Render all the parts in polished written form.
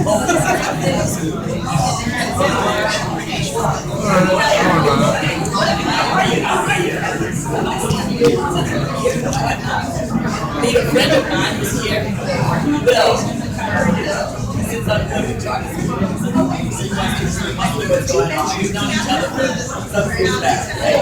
Need a friend of mine who's here. Will. Since I'm going to talk to you. What's going on? We've known each other for some years back, right?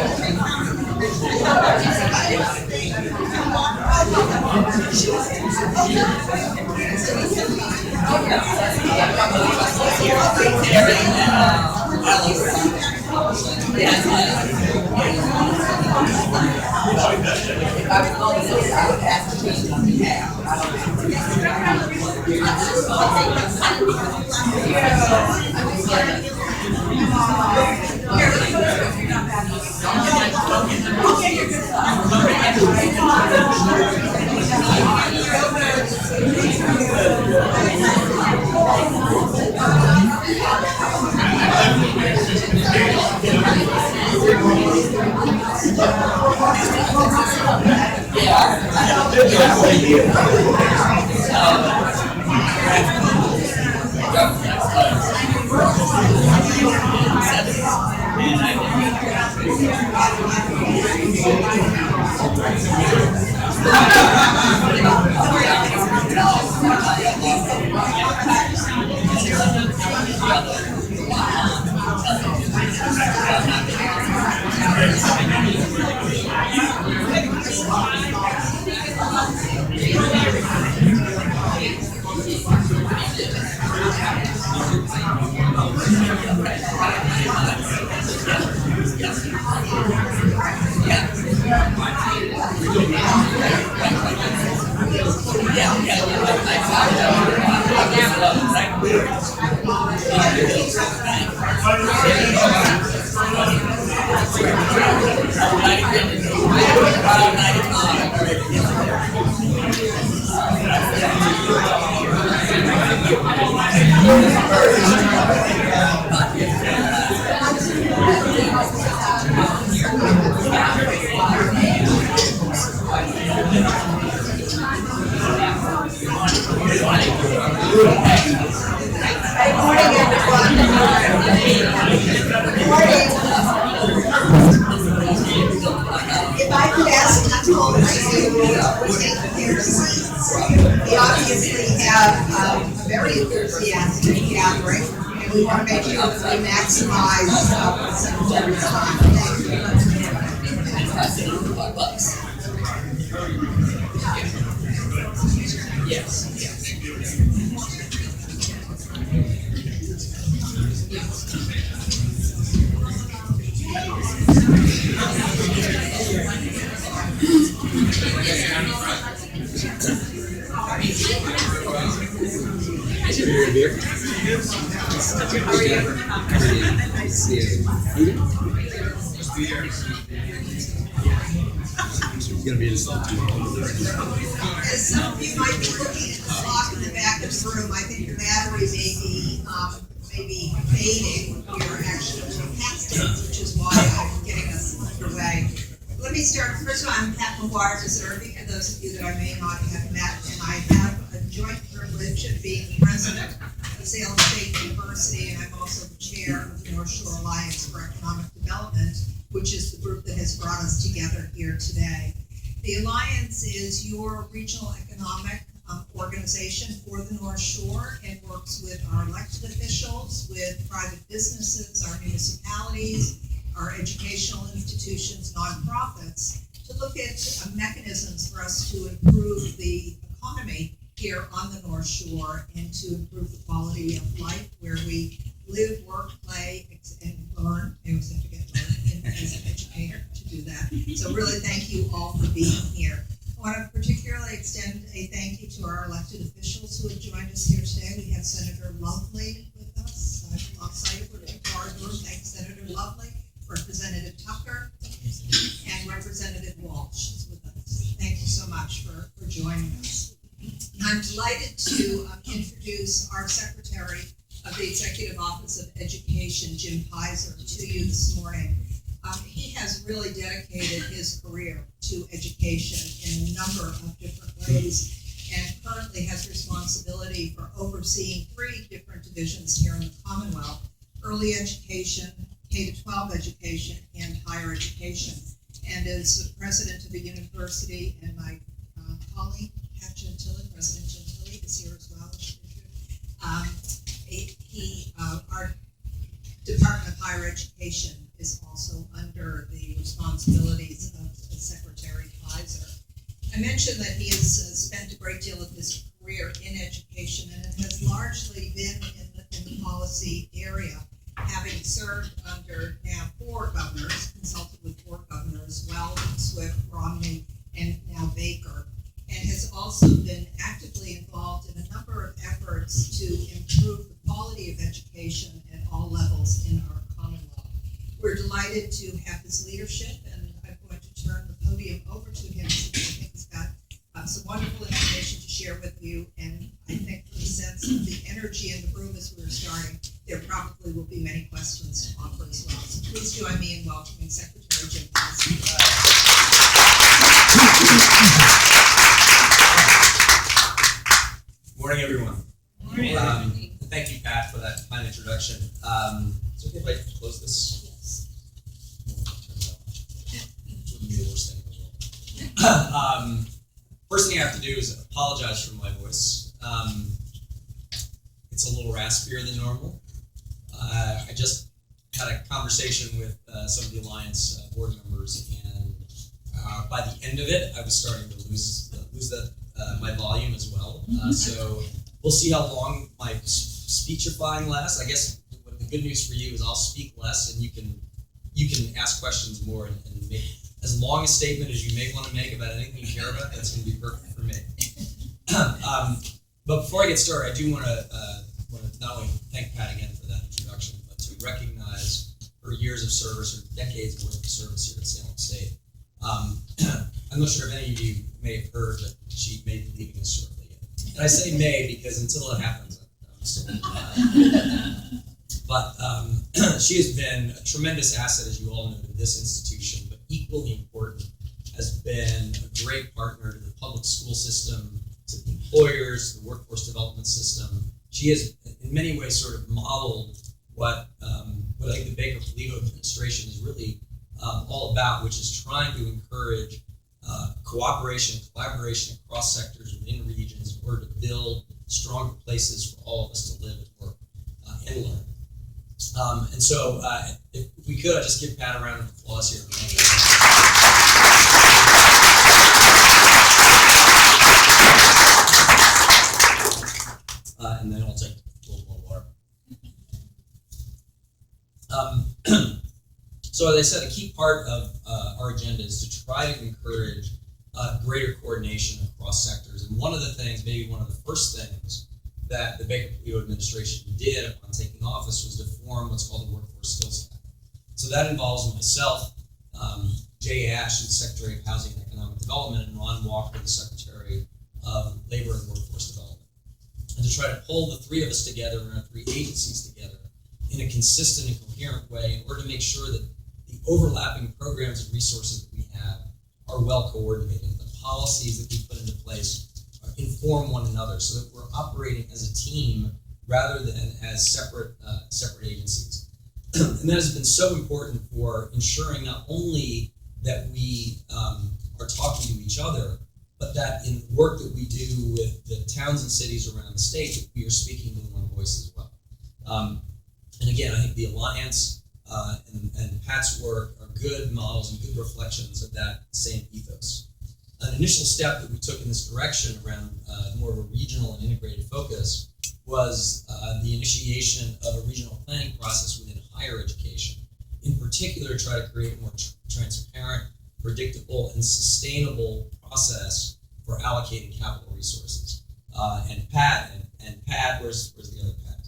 If I was going to this, I would ask the question on behalf. If I could ask Nicole to take their seats, we obviously have a very enthusiastic gathering, and we want to make sure that we maximize the secretary's time. Thank you. Yes. As some of you might be looking at the clock in the back of the room, I think the battery may be fading. We're actually past it, which is why I'm getting us underway. Let me start. First of all, I'm Pat McGuire-Deserving, for those of you that I may not have met, and I have a joint privilege of being president of Salem State University, and I'm also the chair of the North Shore Alliance for Economic Development, which is the group that has brought us together here today. The Alliance is your regional economic organization for the North Shore and works with our elected officials, with private businesses, our municipalities, our educational institutions, nonprofits, to look at mechanisms for us to improve the economy here on the North Shore and to improve the quality of life where we live, work, play, and learn. I always have to get learned as an educator to do that. So really thank you all for being here. I want to particularly extend a thank you to our elected officials who have joined us here today. We have Senator Lovely with us. I've lost sight of her too far. Thanks, Senator Lovely, Representative Tucker, and Representative Walsh is with us. Thank you so much for joining us. I'm delighted to introduce our Secretary of the Executive Office of Education, Jim Peyser, to you this morning. He has really dedicated his career to education in a number of different ways, and currently has responsibility for overseeing 3 different divisions here in the Commonwealth: early education, K-12 education, and higher education. And is the president of the university, and my colleague, Pat Gentili, President Gentili, is here as well. Our Department of Higher Education is also under the responsibilities of Secretary Peyser. I mentioned that he has spent a great deal of his career in education, and it has largely been in the policy area, having served under now 4 governors, consulted with 4 governors, Wells, Swift, Romney, and now Baker, and has also been actively involved in a number of efforts to improve the quality of education at all levels in our Commonwealth. We're delighted to have his leadership, and I'm going to turn the podium over to him since I think he's got some wonderful information to share with you, and I think for the sense of the energy in the room as we're starting, there probably will be many questions to offer as well. So please join me in welcoming Secretary Jim Peyser. Morning, everyone. Morning. Thank you, Pat, for that kind introduction. Is it okay if I close this? Yes. Which wouldn't be the worst thing in the world. First thing I have to do is apologize for my voice. It's a little raspier than normal. I just had a conversation with some of the Alliance board members, and by the end of it, I was starting to lose my volume as well. So we'll see how long my speechifying lasts. I guess what the good news for you is I'll speak less, and you can ask questions more and make as long a statement as you may want to make about anything you care about. That's going to be perfect for me. But before I get started, I do want to not only thank Pat again for that introduction, but to recognize her years of service, or decades worth of service here at Salem State. I'm not sure if any of you may have heard that she may be leaving us shortly. And I say may because until it happens, I'm still But she has been a tremendous asset, as you all know, to this institution, but equally important, has been a great partner to the public school system, to the employers, the workforce development system. She has, in many ways, sort of modeled what I think the Baker-Polito administration is really all about, which is trying to encourage cooperation and collaboration across sectors within regions in order to build stronger places for all of us to live and work and learn. And so if we could, I'd just give Pat a round of applause here. And then I'll take a little more water. So as I said, a key part of our agenda is to try to encourage greater coordination across sectors. And one of the things, maybe one of the first things that the Baker-Polito administration did upon taking office was to form what's called the Workforce Skills Cabinet. So that involves myself, Jay Ash, who's the Secretary of Housing and Economic Development, and Ron Walker, the Secretary of Labor and Workforce Development. And to try to pull the 3 of us together, and our 3 agencies together, in a consistent and coherent way in order to make sure that the overlapping programs and resources that we have are well coordinated. The policies that we put into place inform one another so that we're operating as a team rather than as separate agencies. And that has been so important for ensuring not only that we are talking to each other, but that in the work that we do with the towns and cities around the state, that we are speaking with one voice as well. And again, I think the Alliance and Pat's work are good models and good reflections of that same ethos. An initial step that we took in this direction around more of a regional and integrated focus was the initiation of a regional planning process within higher education. In particular, try to create a more transparent, predictable, and sustainable process for allocating capital resources. And Pat, where's the other Pat?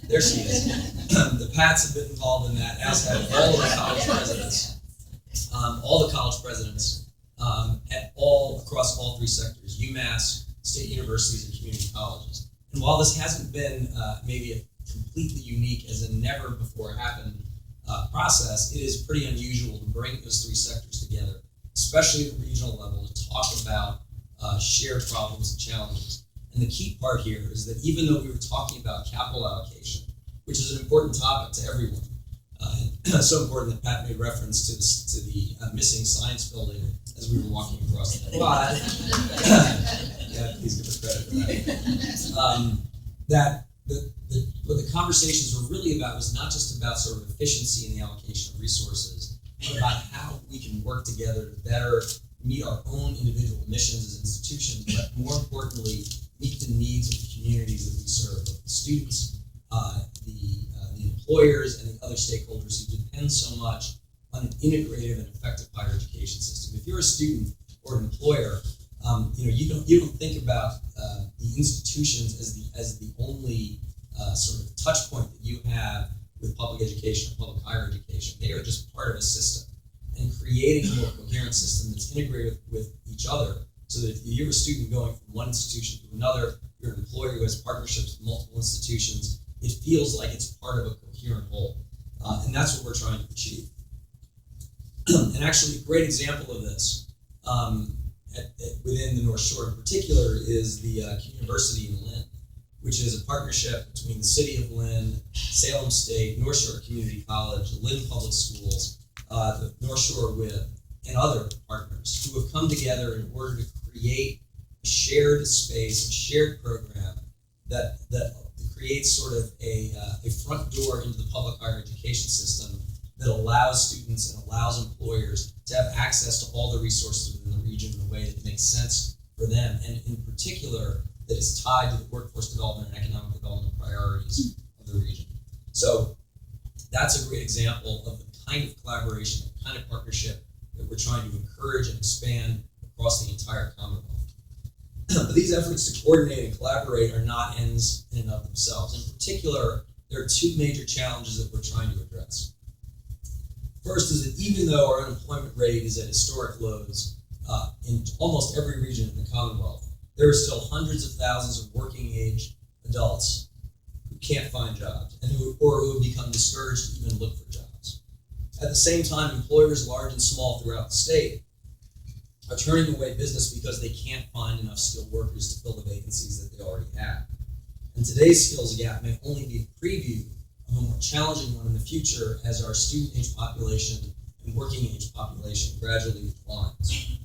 There she is. The Pats have been involved in that, as have all of the college presidents. Across all 3 sectors: UMass, state universities, and community colleges. And while this hasn't been maybe a completely unique, as a never before happened process, it is pretty unusual to bring those 3 sectors together, especially at the regional level, to talk about shared problems and challenges. And the key part here is that even though we were talking about capital allocation, which is an important topic to everyone, so important that Pat made reference to the missing science building as we were walking across the quad. Yeah, please give us credit for that. What the conversations were really about was not just about sort of efficiency in the allocation of resources, but about how we can work together to better meet our own individual missions as institutions, but more importantly, meet the needs of the communities that we serve, the students, the employers, and the other stakeholders who depend so much on an integrated and effective higher education system. If you're a student or an employer, you don't think about the institutions as the only sort of touch point that you have with public education or public higher education. They are just part of a system, and creating a more coherent system that's integrated with each other, so that if you're a student going from one institution to another, you're an employer who has partnerships with multiple institutions, it feels like it's part of a coherent whole. And that's what we're trying to achieve. And actually, a great example of this within the North Shore in particular is the University in Lynn, which is a partnership between the City of Lynn, Salem State, North Shore Community College, Lynn Public Schools, the North Shore WIB, and other partners who have come together in order to create a shared space, a shared program that creates sort of a front door into the public higher education system that allows students and allows employers to have access to all the resources within the region in a way that makes sense for them, and in particular, that is tied to the workforce development and economic development priorities of the region. So that's a great example of the kind of collaboration, the kind of partnership that we're trying to encourage and expand across the entire Commonwealth. But these efforts to coordinate and collaborate are not ends in and of themselves. In particular, there are two major challenges that we're trying to address. First is that even though our unemployment rate is at historic lows in almost every region in the Commonwealth, there are still hundreds of thousands of working age adults who can't find jobs and who have become discouraged to even look for jobs. At the same time, employers large and small throughout the state are turning away business because they can't find enough skilled workers to fill the vacancies that they already have. And today's skills gap may only be a preview of a more challenging one in the future as our student-age population and working-age population gradually declines.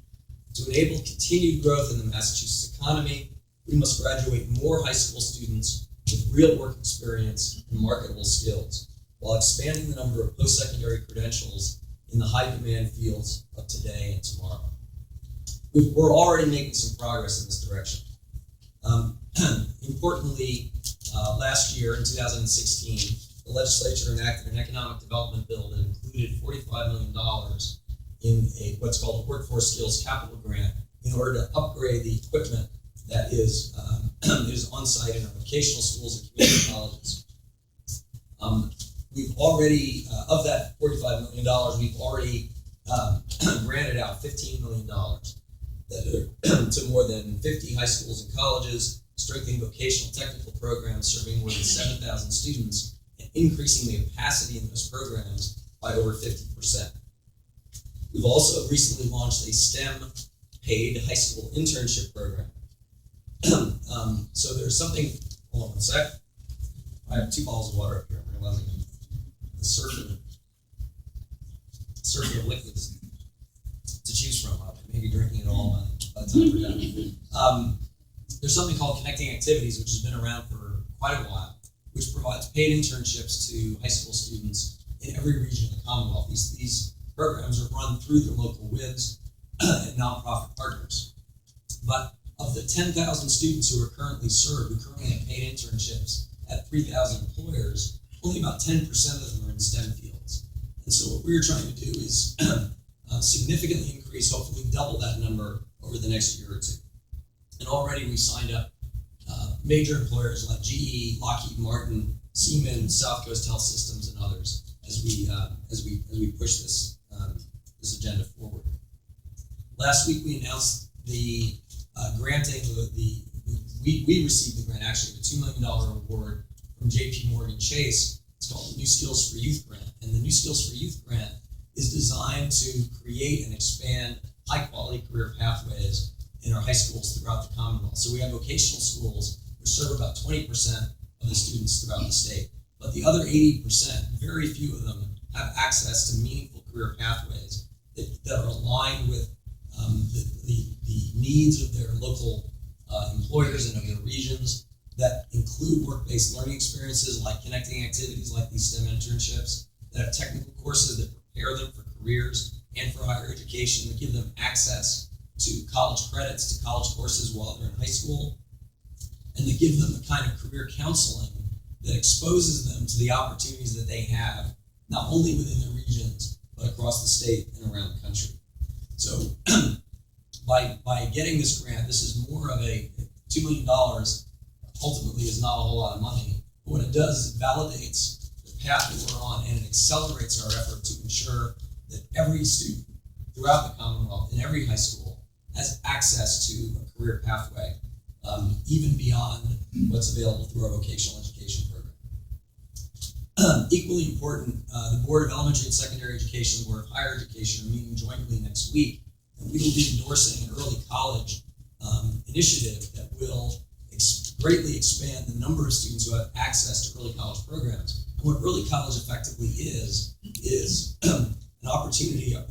To enable continued growth in the Massachusetts economy, we must graduate more high school students with real work experience and marketable skills, while expanding the number of post-secondary credentials in the high-demand fields of today and tomorrow. We're already making some progress in this direction. Importantly, last year in 2016, the legislature enacted an economic development bill that included $45 million in what's called a workforce skills capital grant in order to upgrade the equipment that is on site in our vocational schools and community colleges. We've already, of that $45 million, we've already granted out $15 million to more than 50 high schools and colleges, strengthening vocational technical programs serving more than 7,000 students, and increasing the capacity in those programs by over 50%. We've also recently launched a STEM paid high school internship program. So there's something, hold on one sec. I have 2 bottles of water up here. I'm realizing the circuit of liquids to choose from. I may be drinking it all by the time we're done. There's something called Connecting Activities, which has been around for quite a while, which provides paid internships to high school students in every region of the Commonwealth. These programs are run through their local WIBs and nonprofit partners. But of the 10,000 students who are currently served, who currently have paid internships at 3,000 employers, only about 10% of them are in STEM fields. And so what we're trying to do is significantly increase, hopefully double that number over the next year or two. And already we signed up major employers like GE, Lockheed Martin, Siemens, South Coast Health Systems, and others as we push this agenda forward. Last week we announced the granting we received the grant, actually, the $2 million award from JP Morgan Chase. It's called the New Skills for Youth Grant. And the New Skills for Youth Grant is designed to create and expand high quality career pathways in our high schools throughout the Commonwealth. So we have vocational schools which serve about 20% of the students throughout the state. But the other 80%, very few of them have access to meaningful career pathways that are aligned with the needs of their local employers and of their regions, that include work-based learning experiences like connecting activities like these STEM internships, that have technical courses that prepare them for careers and for higher education, that give them access to college credits, to college courses while they're in high school, and that give them the kind of career counseling that exposes them to the opportunities that they have, not only within their regions, but across the state and around the country. So by getting this grant, this is more of a $2 million ultimately is not a whole lot of money, but what it does is it validates the path that we're on, and it accelerates our effort to ensure that every student throughout the Commonwealth in every high school has access to a career pathway, even beyond what's available through our vocational education program. Equally important, the Board of Elementary and Secondary Education and the Board of Higher Education are meeting jointly next week, and we will be endorsing an early college initiative that will greatly expand the number of students who have access to early college programs. And what early college effectively is an opportunity, and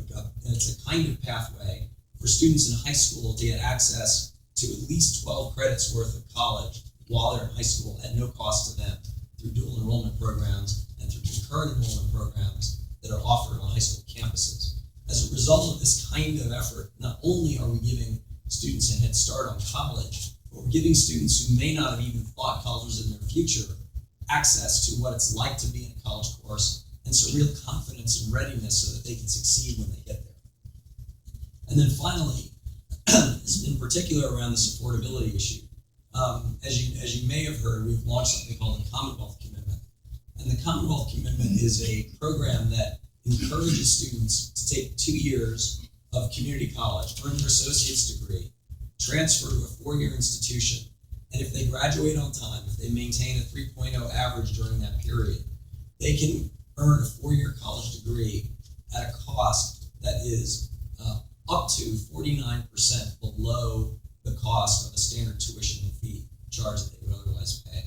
it's a kind of pathway for students in high school to get access to at least 12 credits worth of college while they're in high school at no cost to them, through dual enrollment programs and through concurrent enrollment programs that are offered on high school campuses. As a result of this kind of effort, not only are we giving students a head start on college, but we're giving students who may not have even thought college was in their future access to what it's like to be in a college course, and some real confidence and readiness so that they can succeed when they get there. And then finally, in particular around this affordability issue, as you may have heard, we've launched something called the Commonwealth Commitment. And the Commonwealth Commitment is a program that encourages students to take 2 years of community college, earn their associate's degree, transfer to a 4-year institution, and if they graduate on time, if they maintain a 3.0 average during that period, they can earn a 4-year college degree at a cost that is up to 49% below the cost of a standard tuition and fee charge that they would otherwise pay.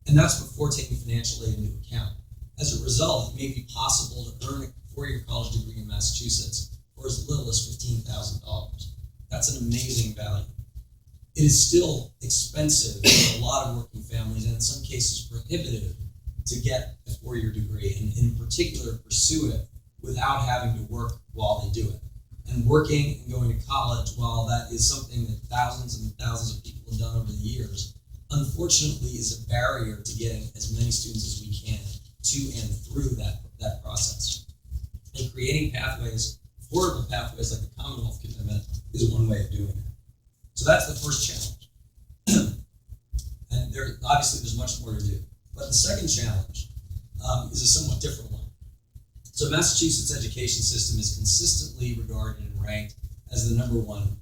And that's before taking financial aid into account. As a result, it may be possible to earn a 4-year college degree in Massachusetts for as little as $15,000. That's an amazing value. It is still expensive for a lot of working families, and in some cases prohibitive, to get a 4-year degree, and in particular pursue it without having to work while they do it. And working and going to college, while that is something that thousands and thousands of people have done over the years, unfortunately is a barrier to getting as many students as we can to and through that process. And creating pathways, affordable pathways like the Commonwealth Commitment, is one way of doing that. So that's the first challenge. And obviously there's much more to do. But the second challenge is a somewhat different one. So Massachusetts education system is consistently regarded and ranked as the number one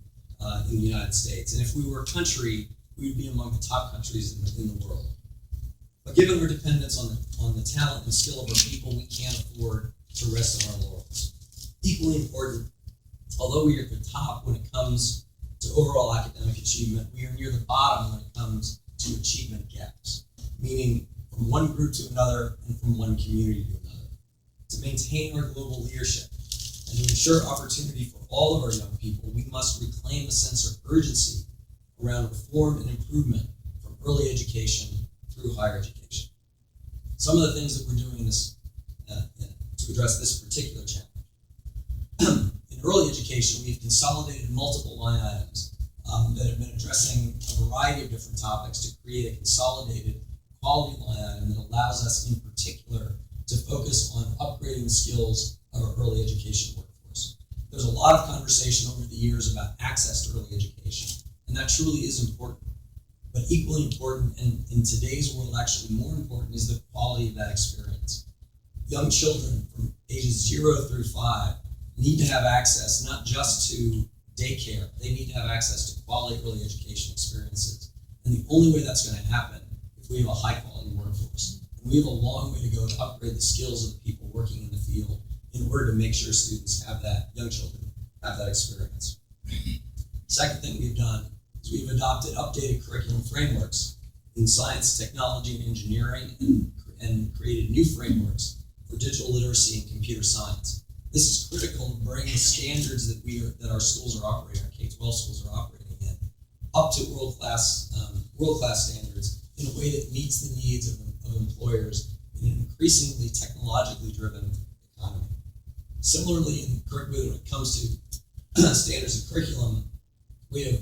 in the United States. And if we were a country, we would be among the top countries in the world. But given our dependence on the talent and skill of our people, we can't afford to rest on our laurels. Equally important, although we are at the top when it comes to overall academic achievement, we are near the bottom when it comes to achievement gaps, meaning from one group to another and from one community to another. To maintain our global leadership and to ensure opportunity for all of our young people, we must reclaim a sense of urgency around reform and improvement from early education through higher education. Some of the things that we're doing in this to address this particular challenge. In early education, we've consolidated multiple line items that have been addressing a variety of different topics to create a consolidated quality line item that allows us in particular to focus on upgrading the skills of our early education workforce. There's a lot of conversation over the years about access to early education, and that truly is important. But equally important, and in today's world actually more important, is the quality of that experience. Young children from ages 0 through 5 need to have access not just to daycare, they need to have access to quality early education experiences. And the only way that's going to happen if we have a high quality workforce. We have a long way to go to upgrade the skills of the people working in the field in order to make sure students have that, young children have that experience. Second thing we've done is we've adopted updated curriculum frameworks in science, technology, and engineering, and created new frameworks for digital literacy and computer science. This is critical to bring the standards that our schools are operating, our K-12 schools are operating in, up to world-class standards in a way that meets the needs of employers in an increasingly technologically driven economy. Similarly, when it comes to standards of curriculum, we have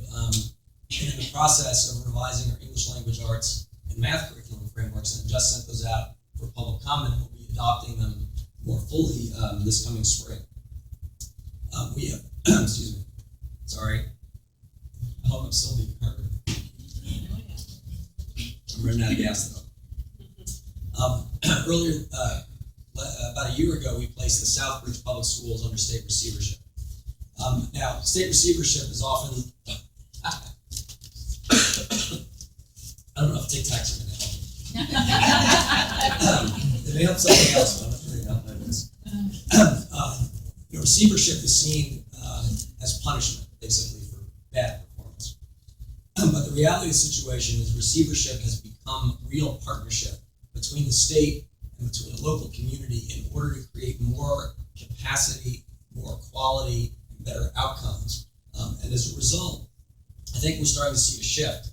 been in the process of revising our English language arts and math curriculum frameworks and have just sent those out for public comment, and we'll be adopting them more fully this coming spring. We have, excuse me, sorry. I hope I'm still being heard. I'm running out of gas though. Earlier, about a year ago, we placed the Southbridge Public Schools under state receivership. Now, state receivership is often, I don't know if Tic Tacs are going to help me. It may help something else, but I'm not really help my this. Receivership is seen as punishment, basically, for bad performance. But the reality of the situation is receivership has become real partnership between the state and between a local community in order to create more capacity, more quality, and better outcomes. And as a result, I think we're starting to see a shift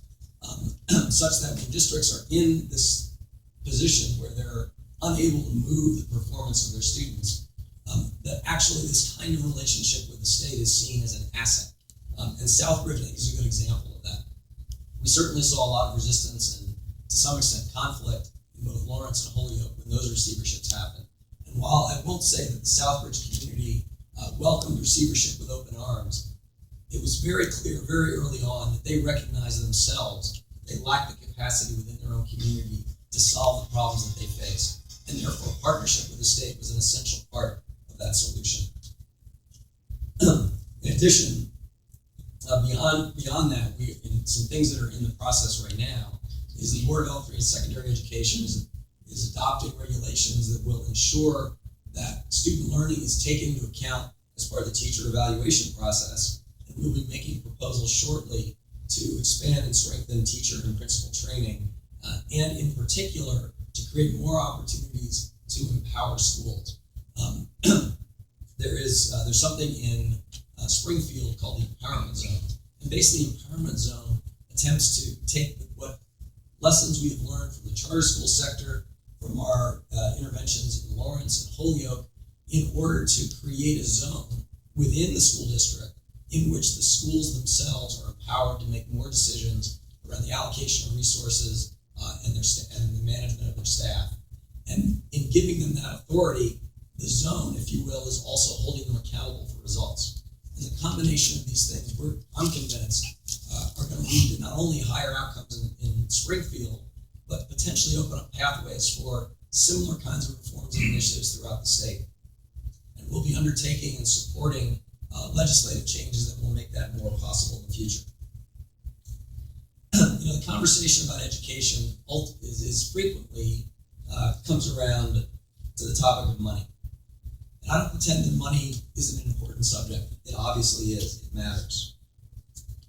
such that when districts are in this position where they're unable to move the performance of their students, that actually this kind of relationship with the state is seen as an asset. And Southbridge, I think, is a good example of that. We certainly saw a lot of resistance and, to some extent, conflict in both Lawrence and Holyoke when those receiverships happened. And while I won't say that the Southbridge community welcomed receivership with open arms, it was very clear very early on that they recognized themselves that they lacked the capacity within their own community to solve the problems that they faced. And therefore, partnership with the state was an essential part of that solution. In addition, beyond that, some things that are in the process right now is the Board of Elementary and Secondary Education is adopting regulations that will ensure that student learning is taken into account as part of the teacher evaluation process. And we'll be making proposals shortly to expand and strengthen teacher and principal training, and in particular, to create more opportunities to empower schools. There's something in Springfield called the Empowerment Zone. And basically, Empowerment Zone attempts to take what lessons we have learned from the charter school sector, from our interventions in Lawrence and Holyoke, in order to create a zone within the school district in which the schools themselves are empowered to make more decisions around the allocation of resources and the management of their staff. And in giving them that authority, the zone, if you will, is also holding them accountable for results. And the combination of these things, I'm convinced, are going to lead to not only higher outcomes in Springfield, but potentially open up pathways for similar kinds of reforms and initiatives throughout the state. And we'll be undertaking and supporting legislative changes that will make that more possible in the future. The conversation about education is frequently comes around to the topic of money. And I don't pretend that money isn't an important subject. It obviously is. It matters.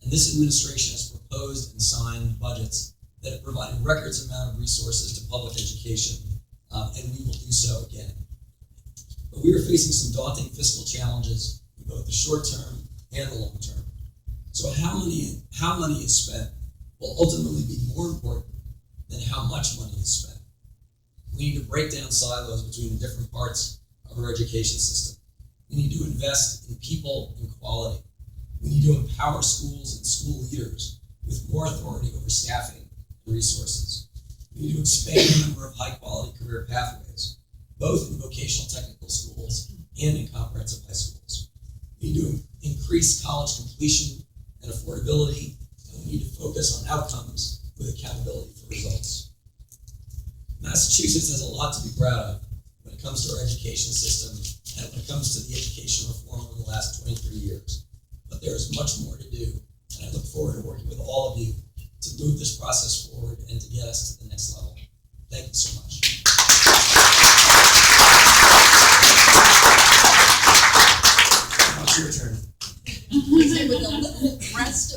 And this administration has proposed and signed budgets that have provided records amount of resources to public education, and we will do so again. But we are facing some daunting fiscal challenges in both the short term and the long term. So how money is spent will ultimately be more important than how much money is spent. We need to break down silos between the different parts of our education system. We need to invest in people and quality. We need to empower schools and school leaders with more authority over staffing and resources. We need to expand the number of high-quality career pathways, both in vocational technical schools and in comprehensive high schools. We need to increase college completion and affordability, and we need to focus on outcomes with accountability for results. Massachusetts has a lot to be proud of when it comes to our education system and when it comes to the education reform over the last 23 years. But there is much more to do, and I look forward to working with all of you to move this process forward and to get us to the next level. Thank you so much. Now it's your turn. With a little rest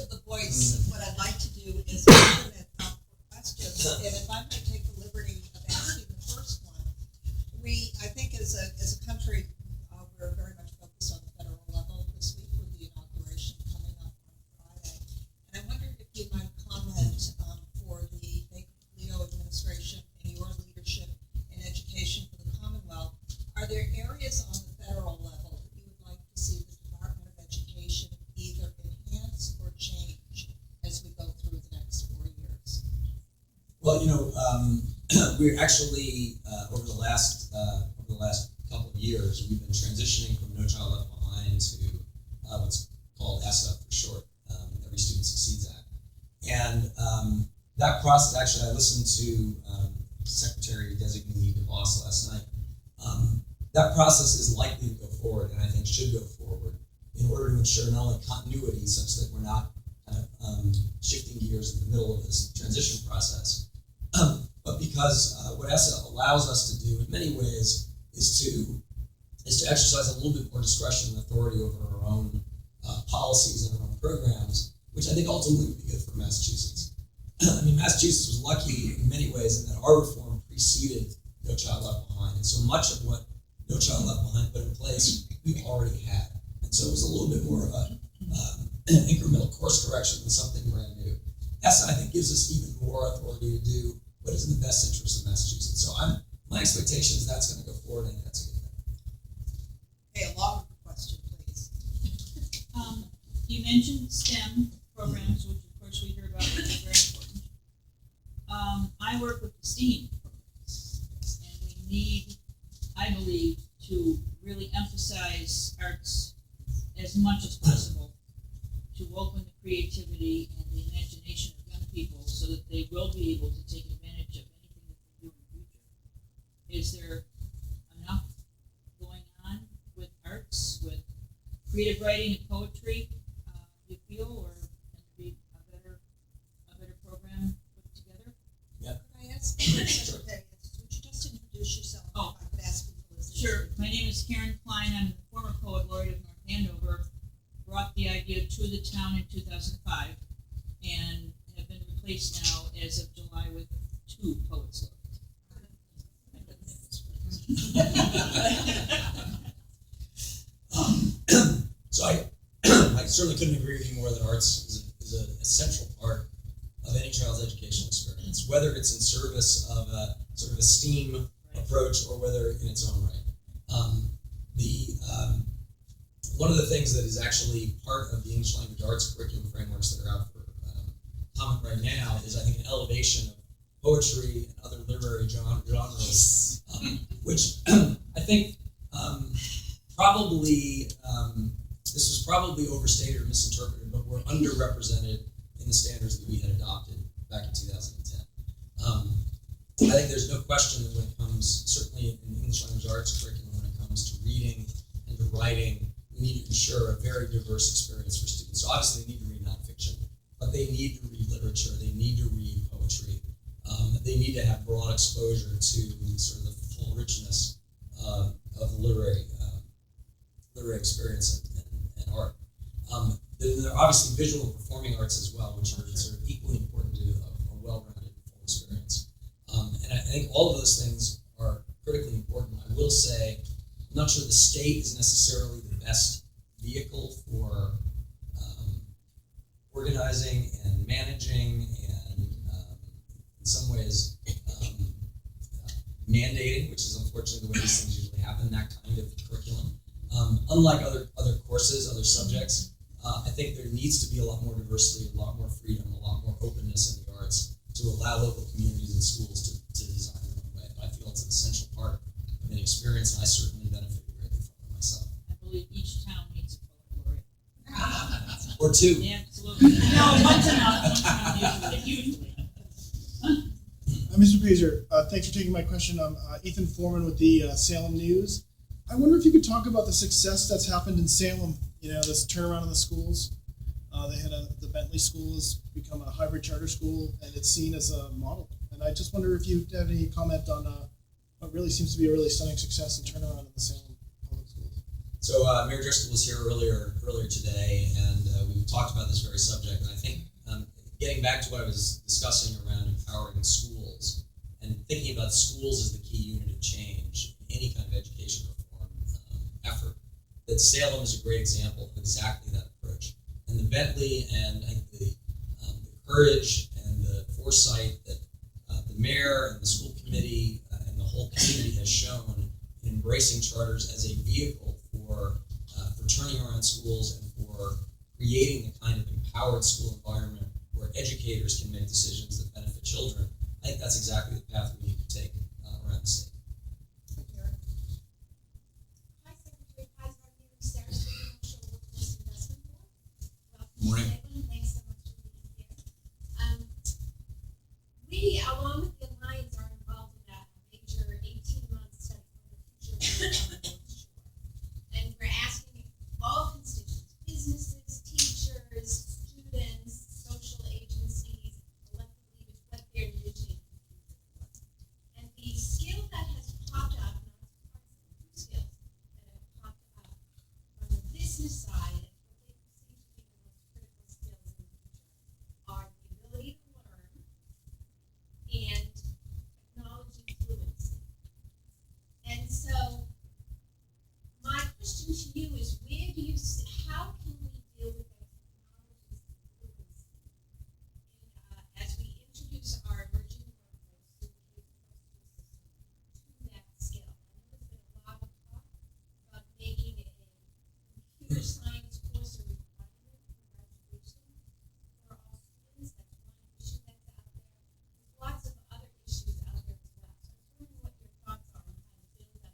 and if I might take the liberty of asking the first one, I think as a country, we're very much focused on the federal level this week with the inauguration coming up on Friday. And I wondered if you might comment for the Baker-Polito administration and your leadership in education for the Commonwealth. Are there areas on the federal level that you would like to see the Department of Education either enhance or change as we go through the next 4 years? Well, we're actually over the last couple of years, we've been transitioning from No Child Left Behind to what's called ESSA for short, Every Student Succeeds Act. And that process, actually, I listened to Secretary Designee DeVos last night. That process is likely to go forward, and I think should go forward in order to ensure not only continuity, such that we're not kind of shifting gears in the middle of this transition process, but because what ESSA allows us to do in many ways is to exercise a little bit more discretion and authority over our own policies and our own programs, which I think ultimately would be good for Massachusetts. I mean, Massachusetts was lucky in many ways in that our reform preceded No Child Left Behind, and so much of what No Child Left Behind put in place, we already had. And so it was a little bit more of an incremental course correction than something brand new. ESSA, I think, gives us even more authority to do what is in the best interest of Massachusetts. So my expectation is that's going to go forward, and that's a good thing. Hey, a longer question, please. You mentioned STEM programs, which of course we hear about, which is very important. I work with the STEAM programs, and we need, I believe, to really emphasize arts as much as possible to open the creativity and the imagination of young people so that they will be able to take advantage of anything that they do in the future. Is there enough going on with arts, with creative writing and poetry, you feel, or can there be a better program put together? Yeah. Could I ask Secretary, would you just introduce yourself? Oh. If I could ask you, please. Sure. My name is Karen Klein. I'm the former poet laureate of North Andover. Brought the idea to the town in 2005 and have been replaced now as of July with 2 poets laureate. So I certainly couldn't agree with you more that arts is an essential part of any child's educational experience, whether it's in service of a sort of a STEAM approach or whether in its own right. One of the things that is actually part of the English language arts curriculum frameworks that are out for comment right now is, I think, an elevation of poetry and other literary genres, which I think probably this was probably overstated or misinterpreted, but were underrepresented in the standards that we had adopted back in 2010. I think there's no question that when it comes, certainly in English language arts curriculum, when it comes to reading and to writing, we need to ensure a very diverse experience for students. So obviously they need to read nonfiction, but they need to read literature, they need to read poetry, they need to have broad exposure to sort of the full richness of the literary experience and art. There are obviously visual and performing arts as well, which are sort of equally important to a well-rounded full experience. And I think all of those things are critically important. I will say, I'm not sure the state is necessarily the best vehicle for organizing and managing and in some ways mandating, which is unfortunately the way these things usually happen, that kind of curriculum. Unlike other courses, other subjects, I think there needs to be a lot more diversity, a lot more freedom, a lot more openness in the arts to allow local communities and schools to design their own way. But I feel it's an essential part of an experience, and I certainly benefited greatly from it myself. I believe each town needs a poet laureate. Or 2. Yeah, absolutely. No, one's enough. Usually. Mr. Peyser, thanks for taking my question. I'm Ethan Foreman with the Salem News. I wonder if you could talk about the success that's happened in Salem, this turnaround in the schools. They had the Bentley School has become a hybrid charter school, and it's seen as a model. And I just wonder if you have any comment on what really seems to be a really stunning success and turnaround in the Salem public schools. So Mayor Driscoll was here earlier today, and we talked about this very subject. And I think getting back to what I was discussing around empowering schools, thinking about schools as the key unit of change in any kind of education reform effort, that Salem is a great example of exactly that approach. And the Bentley and I think the courage and the foresight that the mayor and the school committee and the whole community has shown in embracing charters as a vehicle for turning around schools and for creating the kind of empowered school environment where educators can make decisions that benefit children. I think that's exactly the path we need to take around the state. Hi, Secretary Peyser. I'm Sarah Commercial Workforce Investment Board. Welcome Morning. to Salem. Thanks so much for being here. We, along with the Alliance, are involved in a major 18-month study for the future of the North Shore. And we're asking all constituents, businesses, teachers, students, social agencies, elected leaders, what they're envisioning. And the skill that has popped up, not surprisingly, two skills that have popped up from the business side, and what they perceive to be the most critical skills in the future, are the ability to learn and technology fluency. And so, my question to you is, where do you see, how can we deal with that technology fluency? And as we introduce our emerging workforce to the to that skill, I know there's been a lot of talk about making it a computer science course a requirement for graduation for all students. That's one issue that's out there. There's lots of other issues out there as well. So I was wondering what your thoughts are on how to build up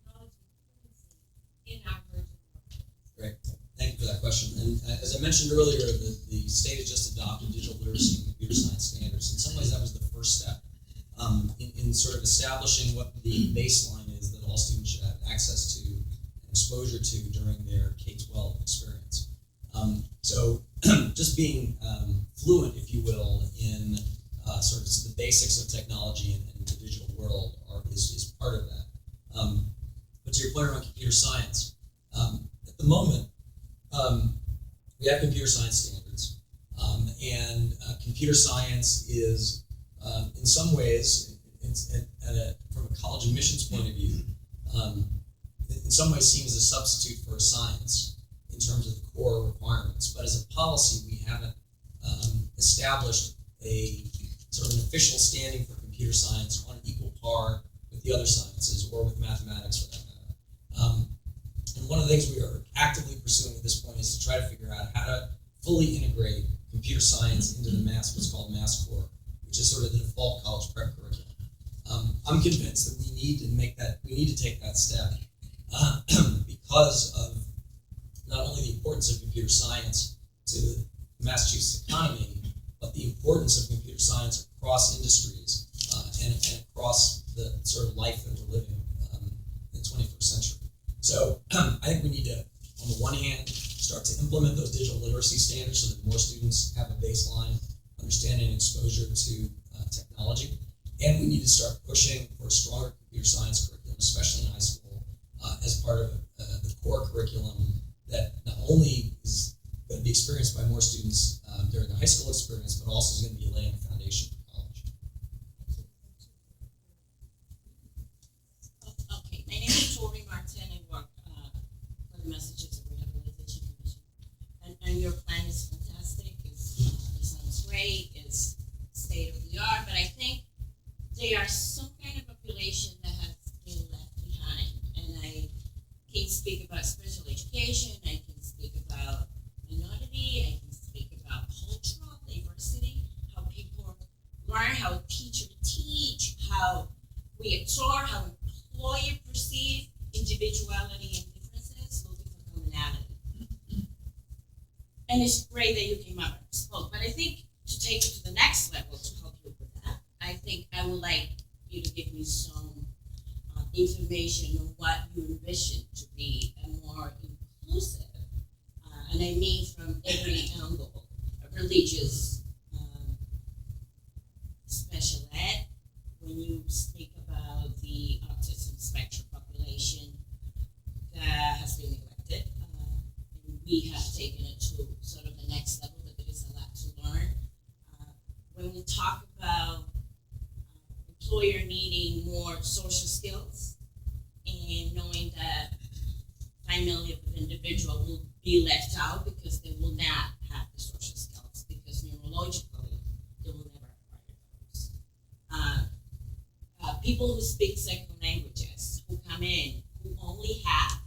technology fluency in our emerging workforce. Great. Thank you for that question. And as I mentioned earlier, the state has just adopted digital literacy and computer science standards. In some ways, that was the first step in sort of establishing what the baseline is that all students should have access to and exposure to during their K-12 experience. So just being fluent, if you will, in sort of the basics of technology and the digital world is part of that. But to your point around computer science, at the moment, we have computer science standards, and computer science is, in some ways, from a college admissions point of view, in some ways seen as a substitute for a science in terms of the core requirements. But as a policy, we haven't established a sort of an official standing for computer science on an equal par with the other sciences or with mathematics for that matter. And one of the things we are actively pursuing at this point is to try to figure out how to fully integrate computer science into the what's called Mass Core, which is sort of the default college prep curriculum. I'm convinced that we need to take that step because of not only the importance of computer science to the Massachusetts economy, but the importance of computer science across industries and across the sort of life that we're living in the 21st century. So I think we need to, on the one hand, start to implement those digital literacy standards so that more students have a baseline understanding and exposure to technology. And we need to start pushing for a stronger computer science curriculum, especially in high school, as part of the core curriculum that not only is going to be experienced by more students during the high school experience, but also is going to be laying a foundation for college. Okay, my name is Tori Martin. I work for the Massachusetts Rehabilitation Commission. And your plan is fantastic. It sounds great. It's state of the art. But I think there are some kind of population that has been left behind. And I can speak about special education. I can speak about minority. I can speak about cultural diversity, how people learn, how teachers teach, how we explore, how employer perceive individuality and differences looking for commonality. And it's great that you came up and spoke, but I think to take it to the next level to help you with that, I think I would like you to give me some information on what you envision to be a more inclusive, and I mean from every angle, religious, special ed, when you speak about the autism spectrum population that has been neglected, and we have taken it to sort of the next level, but there is a lot to learn. When we talk about employer needing more social skills and knowing that 5 million of individual will be left out because they will not have the social skills because neurologically they will never acquire those. People who speak second languages, who come in, who only have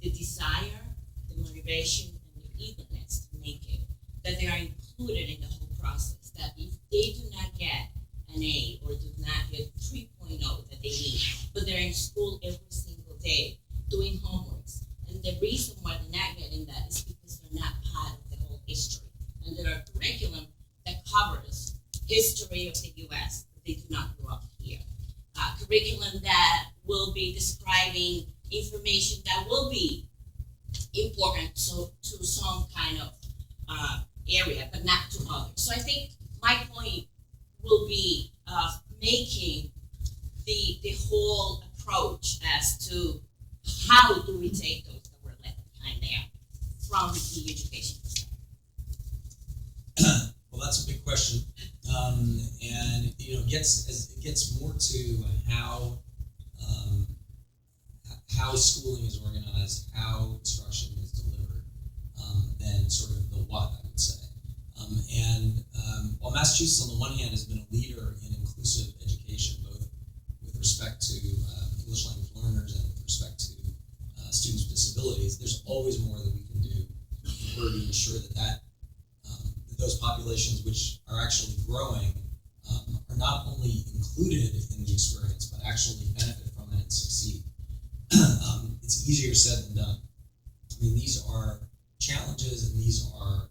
the desire, the motivation, and the eagerness to make it, that they are included in the whole process, that if they do not get an A or do not get 3.0 that they need, but they're in school every single day doing homeworks, and the reason why they're not getting that is because they're not part of the whole history. And there are curriculum that covers history of the U.S., but they do not grow up here. Curriculum that will be describing information that will be important to some kind of area, but not to others. So I think my point will be making the whole approach as to how do we take those that were left behind there from the education perspective. Well, that's a big question, and it gets more to how schooling is organized, how instruction is delivered, than sort of the what, I would say. While Massachusetts, on the one hand, has been a leader in inclusive education, both with respect to English language learners and with respect to students with disabilities, there's always more that we can do in order to ensure that those populations which are actually growing are not only included in the experience, but actually benefit from it and succeed. It's easier said than done. I mean, these are challenges and these are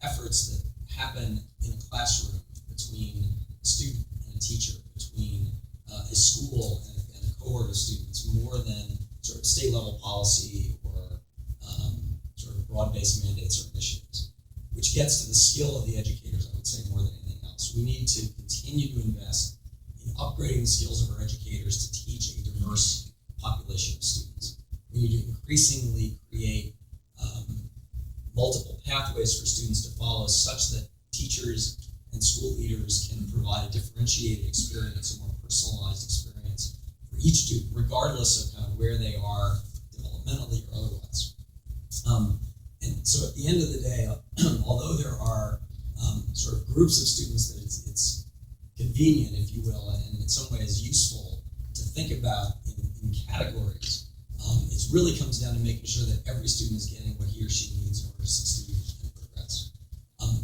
efforts that happen in a classroom between a student and a teacher, between a school and a cohort of students, more than sort of state-level policy or sort of broad-based mandates or initiatives, which gets to the skill of the educators, I would say, more than anything else. We need to continue to invest in upgrading the skills of our educators to teach a diverse population of students. We need to increasingly create multiple pathways for students to follow such that teachers and school leaders can provide a differentiated experience, a more personalized experience for each student, regardless of kind of where they are developmentally or otherwise. And so at the end of the day, although there are sort of groups of students that it's convenient, if you will, and in some ways useful to think about in categories, it really comes down to making sure that every student is getting what he or she needs in order to succeed and progress.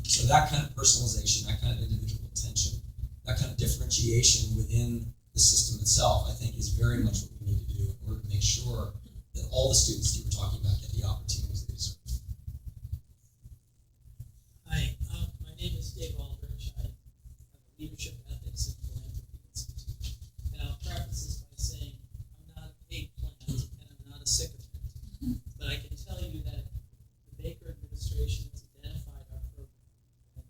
So that kind of personalization, that kind of individual attention, that kind of differentiation within the system itself, I think is very much what we need to do in order to make sure that all the students that you were talking about get the opportunities they deserve. Hi, my name is Dave Aldrich. I have a leadership ethics and philanthropy institute. And I'll preface this by saying I'm not a paid plant and I'm not a sycophant. But I can tell you that the Baker administration has identified our program. And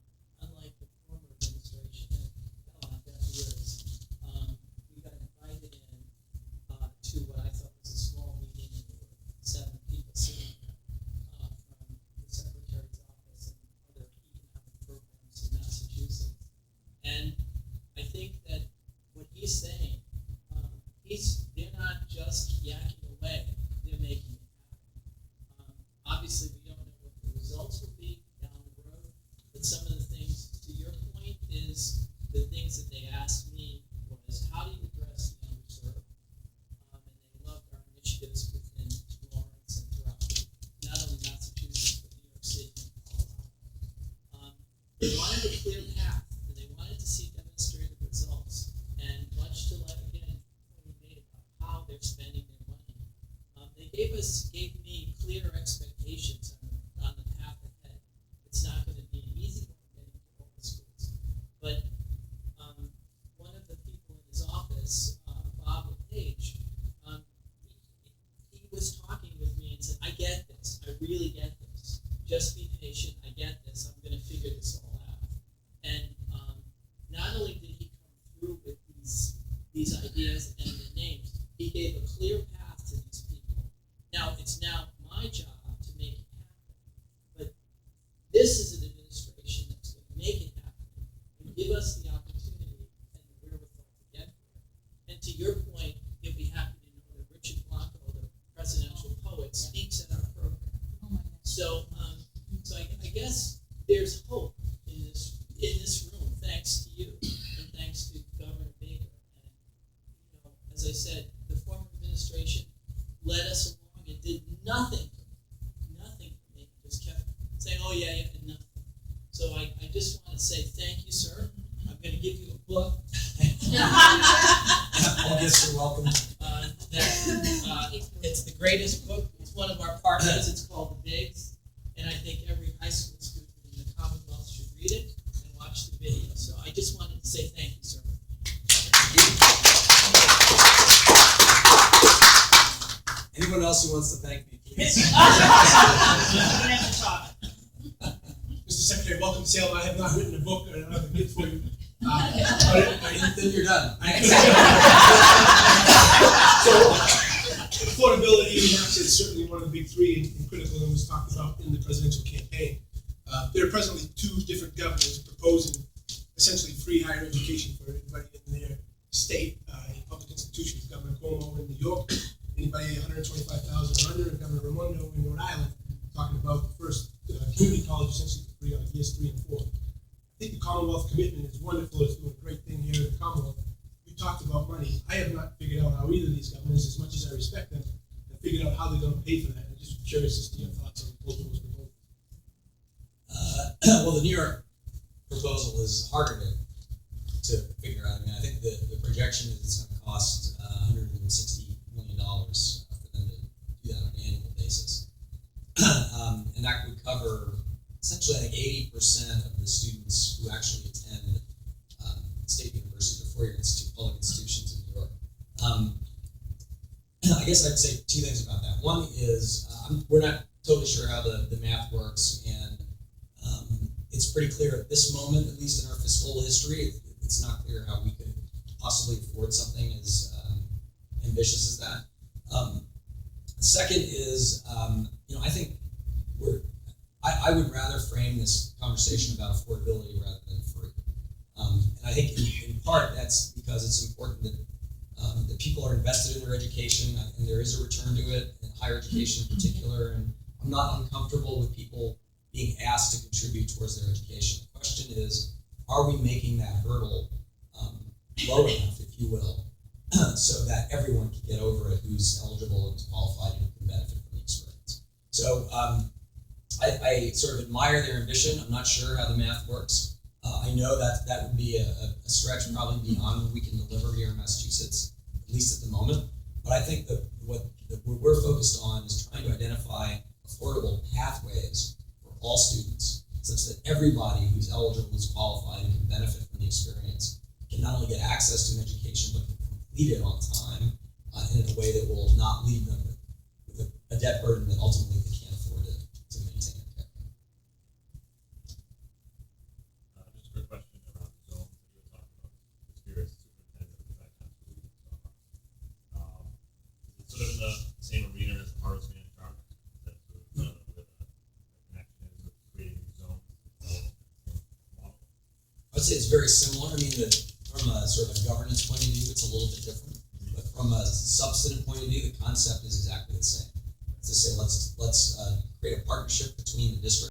unlike the former administration that fell on deaf ears, we got invited in to what I thought was a small meeting, and there were 7 people sitting there from the Secretary's office and other economic programs in Massachusetts. And I think that what he's saying, they're not just yakking away, they're making it happen. Obviously, we don't know what the results will be down the road, but some of the things, to your point, is the things that they asked me was, how do you address the underserved? And they loved our initiatives within Lawrence and throughout, not only Massachusetts, but New York City and Colorado. They wanted a clear path, and they wanted to see demonstrated results, and much to like, again, what we made about how they're spending their money. They gave me clear expectations on the path ahead. It's not going to be an easy one getting to all the schools, but one of the people in his office, Bob LePage, he was talking with me and said, I get this, I really get this. Just be patient, I get this, I'm going to figure this all out. And not only did he come through with these ideas and the names, he gave a clear path to these people. Now, it's now my job to make it happen. But this is an administration that's going to make it happen and give us the opportunity So I guess there's hope in this room, thanks to you and thanks to Governor Baker. And as I said, the former administration led us along and did nothing for me. Just kept saying, "Oh yeah, and nothing." So I just want to say thank you, sir. I'm going to give you a book. I guess you're welcome. It's the greatest book. It's one of our partners. It's called The Bigs, and I think every high school student in the Commonwealth should read it and watch the video. So I just wanted to say thank you, sir. Anyone else who wants to thank me, please? You have to talk. Mr. Secretary, welcome to Salem. I have not written a book, and I don't have a gift for you. Then you're done. So, affordability and access is certainly one of the big three and critical and was talked about in the presidential campaign. There are presently two different governors proposing essentially free higher education for everybody in their state, in public institutions. Governor Cuomo in New York, anybody 125,000 or under, and Governor Raimondo in Rhode Island, talking about the first community college essentially for free on years 3 and 4. I think the Commonwealth commitment is wonderful. It's doing a great thing here in the Commonwealth. We talked about money. I have not figured out how either of these governors, as much as I respect them, have figured out how they're going to pay for that. I'm just curious as to your thoughts on both of those proposals. Well, the New York proposal is harder to figure out. I mean, I think the projection is it's going to cost $160 million for them to do that on an annual basis. And that would cover essentially like 80% of the students who actually attend state universities or four-year public institutions in New York. I guess I'd say two things about that. One is we're not totally sure how the math works, and it's pretty clear at this moment, at least in our fiscal history, it's not clear how we could possibly afford something as ambitious as that. The second is, I think I would rather frame this conversation about affordability rather than free. And I think in part that's because it's important that people are invested in their education and there is a return to it, in higher education in particular. And I'm not uncomfortable with people being asked to contribute towards their education. The question is, are we making that hurdle low enough, if you will, so that everyone can get over it who's eligible and qualified and can benefit from the experience? So I sort of admire their ambition. I'm not sure how the math works. I know that would be a stretch probably beyond what we can deliver here in Massachusetts, at least at the moment. But I think that what we're focused on is trying to identify affordable pathways for all students, such that everybody who's eligible, who's qualified, and can benefit from the experience can not only get access to an education, but can complete it on time and in a way that will not leave them with a debt burden that ultimately they can't afford to maintain. Just a quick question around the zone that you were talking about. Experienced superintendent of that kind of lead so far. Is it sort of in the same arena as the Harvest Man chart? That sort of with the connection with creating a zone model? I'd say it's very similar. I mean, from a sort of governance point of view, it's a little bit different. But from a substantive point of view, the concept is exactly the same. It's to say, let's create a partnership between the district